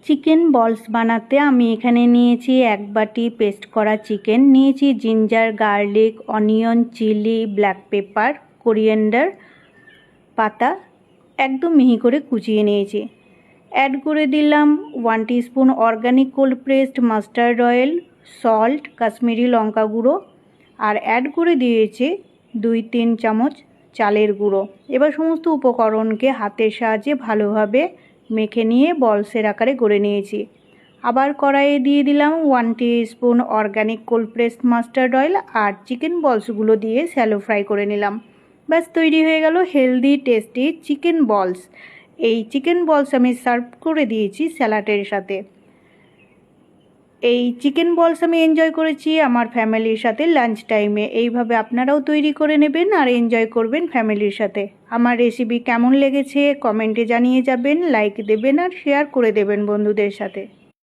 Chicken বলস বানাতে আমি এখানে নিয়েছি 1 বাটি পেস্ট করা চিকেন, নিয়েছি ginger, garlic, onion, chilli, black pepper, coriander পাতা একদম মিহি করে কুচিয়ে নিয়েছি। অ্যাড করে দিলাম 1 teaspoon organic cold pressed mustard oil, salt, Kashmiri লঙ্কা গুঁড়ো আর অ্যাড করে দিয়েছি 2-3 চামচ চালের গুঁড়ো। এবার সমস্ত উপকরণকে হাতের সাহায্যে ভালোভাবে মেখে নিয়ে বলসের আকারে গড়ে নিয়েছি। আবার কড়াইয়ে দিয়ে দিলাম 1 teaspoon organic cold pressed mustard oil আর চিকেন বলসগুলো দিয়ে শ্যালো ফ্রাই করে নিলাম। ব্যাস তৈরি হয়ে গেল হেলদি টেস্টি চিকেন বলস। এই চিকেন বলস আমি সার্ভ করে দিয়েছি স্যালাডের সাথে। এই চিকেন বলস আমি এনজয় করেছি আমার ফ্যামিলির সাথে লাঞ্চ টাইমে। এইভাবে আপনারাও তৈরি করে নেবেন আর এনজয় করবেন ফ্যামিলির সাথে। আমার রেসিপি কেমন লেগেছে কমেন্টে জানিয়ে যাবেন, লাইক দেবেন আর শেয়ার করে দেবেন বন্ধুদের সাথে।